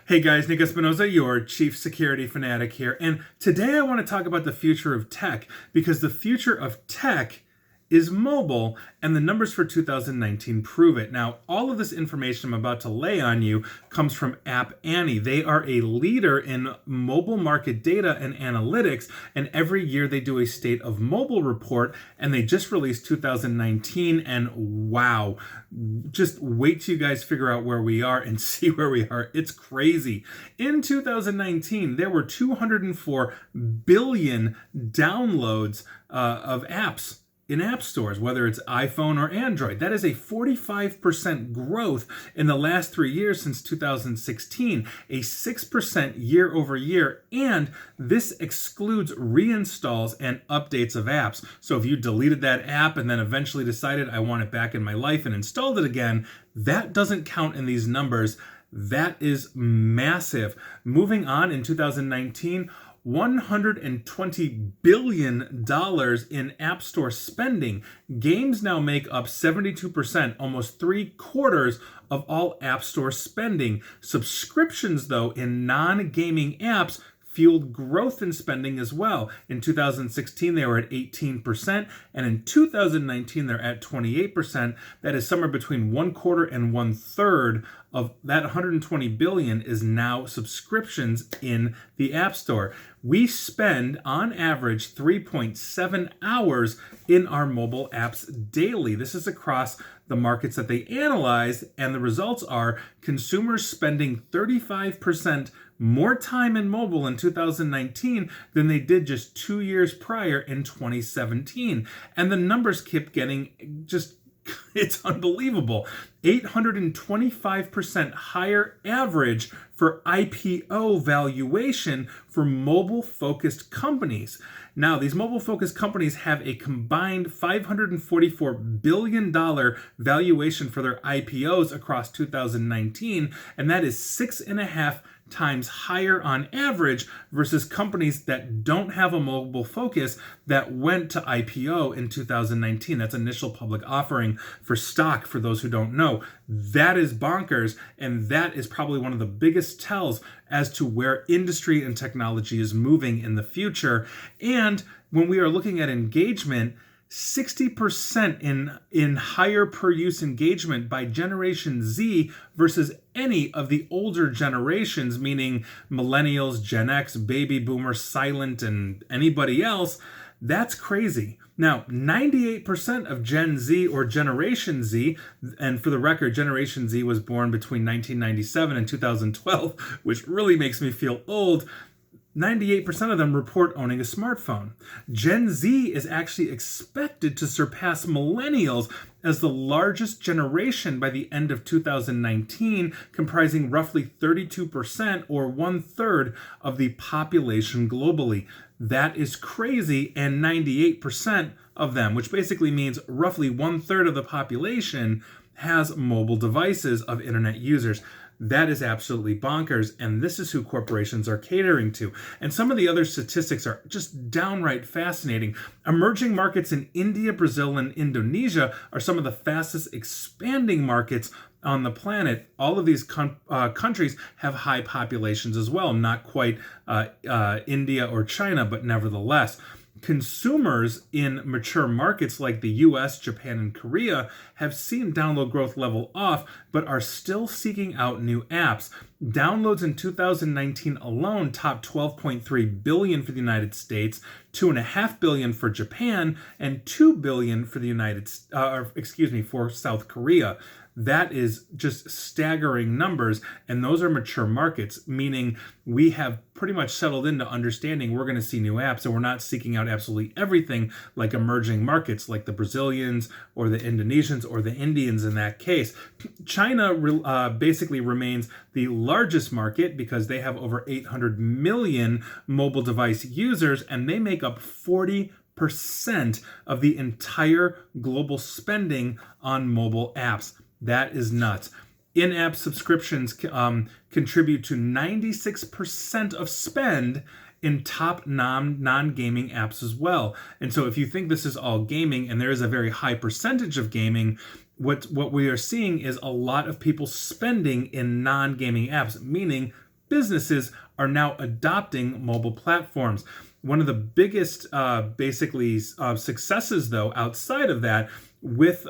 Hey guys, Nick Espinoza, your chief security fanatic here, and today I want to talk about the future of tech because the future of tech is mobile, and the numbers for 2019 prove it. Now, all of this information I'm about to lay on you comes from App Annie. They are a leader in mobile market data and analytics, and every year they do a state of mobile report, and they just released 2019, and wow, just wait till you guys figure out where we are and see where we are. It's crazy. In 2019, there were 204 billion downloads of apps in app stores, whether it's iPhone or Android. That is a 45% growth in the last 3 years since 2016, a 6% year over year, and this excludes reinstalls and updates of apps. So if you deleted that app and then eventually decided I want it back in my life and installed it again, that doesn't count in these numbers. That is massive. Moving on, in 2019, $120 billion in App Store spending. Games now make up 72%, almost 3/4 of all App Store spending. Subscriptions, though, in non-gaming apps fueled growth in spending as well. In 2016, they were at 18%, and in 2019, they're at 28%. That is somewhere between 1/4 and 1/3 of that 120 billion is now subscriptions in the App Store. We spend on average 3.7 hours in our mobile apps daily. This is across the markets that they analyze, and the results are consumers spending 35% more time in mobile in 2019 than they did just 2 years prior in 2017. And the numbers keep getting it's unbelievable. 825% higher average for IPO valuation for mobile-focused companies. Now, these mobile-focused companies have a combined $544 billion valuation for their IPOs across 2019, and that is 6.5 times higher on average versus companies that don't have a mobile focus that went to IPO in 2019. That's initial public offering for stock, for those who don't know. That is bonkers, and that is probably one of the biggest tells as to where industry and technology is moving in the future. And when we are looking at engagement, 60% in higher per use engagement by Generation Z versus any of the older generations, meaning millennials, Gen X, baby boomers, silent, and anybody else. That's crazy. Now, 98% of Gen Z or Generation Z, and for the record, Generation Z was born between 1997 and 2012, which really makes me feel old. 98% of them report owning a smartphone. Gen Z is actually expected to surpass millennials as the largest generation by the end of 2019, comprising roughly 32% or 1/3 of the population globally. That is crazy, and 98% of them, which basically means roughly 1/3 of the population, has mobile devices of internet users. That is absolutely bonkers, and this is who corporations are catering to. And some of the other statistics are just downright fascinating. Emerging markets in India, Brazil, and Indonesia are some of the fastest expanding markets on the planet. All of these countries have high populations as well, not quite India or China, but nevertheless. Consumers in mature markets like the US, Japan, and Korea have seen download growth level off, but are still seeking out new apps. Downloads in 2019 alone topped 12.3 billion for the United States, 2.5 billion for Japan, and 2 billion for for South Korea. That is just staggering numbers, and those are mature markets, meaning we have pretty much settled into understanding we're going to see new apps, and we're not seeking out absolutely everything like emerging markets like the Brazilians or the Indonesians or the Indians in that case. China basically remains the largest market because they have over 800 million mobile device users, and they make up 40% of the entire global spending on mobile apps. That is nuts. In-app subscriptions contribute to 96% of spend in top non-gaming apps as well. And so if you think this is all gaming, and there is a very high percentage of gaming, what we are seeing is a lot of people spending in non-gaming apps, meaning businesses are now adopting mobile platforms. One of the biggest, successes, though, outside of that, with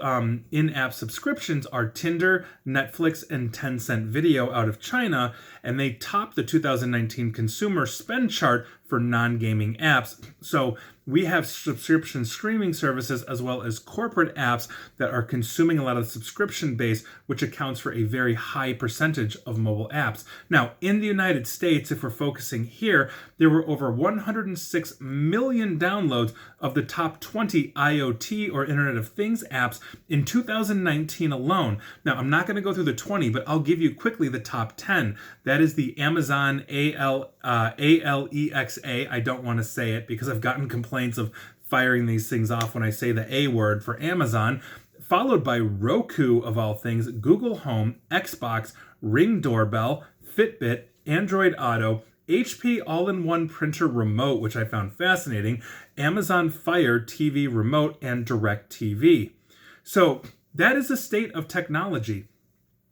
in-app subscriptions are Tinder, Netflix, and Tencent Video out of China, and they top the 2019 consumer spend chart for non-gaming apps. So we have subscription streaming services as well as corporate apps that are consuming a lot of the subscription base, which accounts for a very high percentage of mobile apps. Now, in the United States, if we're focusing here, there were over 106 million downloads of the top 20 IoT or Internet of Things apps in 2019 alone. Now, I'm not going to go through the 20, but I'll give you quickly the top 10. That is the Amazon Alexa. I don't want to say it because I've gotten complaints of firing these things off when I say the A word for Amazon, followed by Roku, of all things, Google Home, Xbox, Ring Doorbell, Fitbit, Android Auto, HP All-in-One Printer Remote, which I found fascinating, Amazon Fire TV Remote, and DirecTV. So that is the state of technology.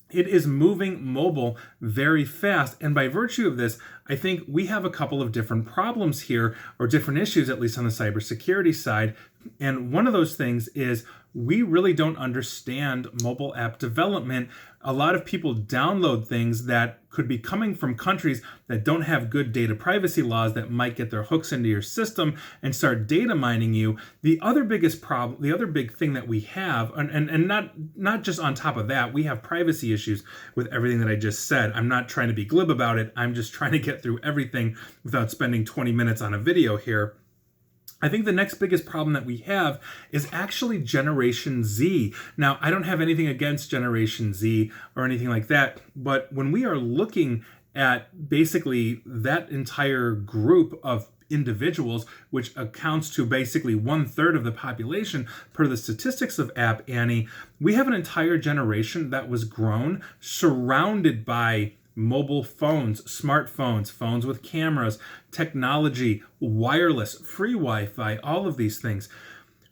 It is moving mobile very fast. And by virtue of this, I think we have a couple of different problems here, or different issues, at least on the cybersecurity side. And one of those things is we really don't understand mobile app development. A lot of people download things that could be coming from countries that don't have good data privacy laws that might get their hooks into your system and start data mining you. The other biggest problem, the other big thing that we have, and not just on top of that, we have privacy issues with everything that I just said. I'm not trying to be glib about it. I'm just trying to get through everything without spending 20 minutes on a video here. I think the next biggest problem that we have is actually Generation Z. Now, I don't have anything against Generation Z or anything like that, but when we are looking at basically that entire group of individuals, which accounts to basically 1/3 of the population per the statistics of App Annie, we have an entire generation that was grown surrounded by mobile phones, smartphones, phones with cameras, technology, wireless, free Wi-Fi, all of these things.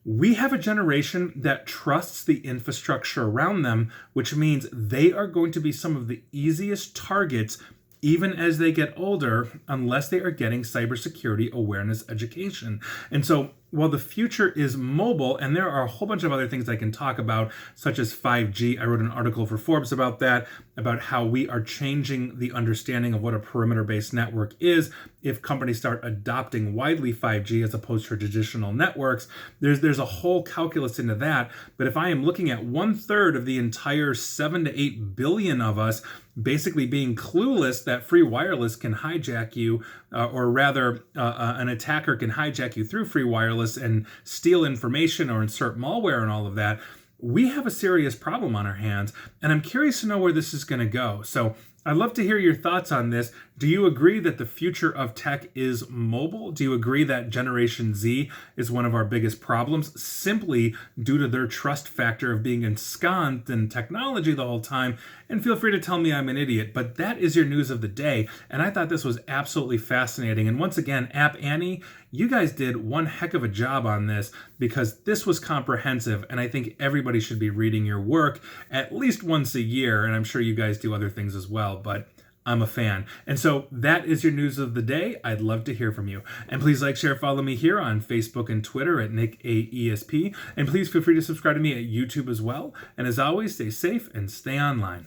We have a generation that trusts the infrastructure around them, which means they are going to be some of the easiest targets even as they get older, unless they are getting cybersecurity awareness education. And so while the future is mobile, and there are a whole bunch of other things I can talk about, such as 5G. I wrote an article for Forbes about that, about how we are changing the understanding of what a perimeter-based network is if companies start adopting widely 5G as opposed to traditional networks. There's a whole calculus into that. But if I am looking at 1/3 of the entire 7 to 8 billion of us basically being clueless that free wireless can hijack you, or rather an attacker can hijack you through free wireless and steal information or insert malware and all of that, we have a serious problem on our hands. And I'm curious to know where this is going to go. So I'd love to hear your thoughts on this. Do you agree that the future of tech is mobile? Do you agree that Generation Z is one of our biggest problems simply due to their trust factor of being ensconced in technology the whole time? And feel free to tell me I'm an idiot, but that is your news of the day. And I thought this was absolutely fascinating. And once again, App Annie, you guys did one heck of a job on this, because this was comprehensive, and I think everybody should be reading your work at least once a year, and I'm sure you guys do other things as well, but I'm a fan. And so that is your news of the day. I'd love to hear from you. And please like, share, follow me here on Facebook and Twitter at NickAESP, and please feel free to subscribe to me at YouTube as well. And as always, stay safe and stay online.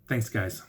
Thanks, guys.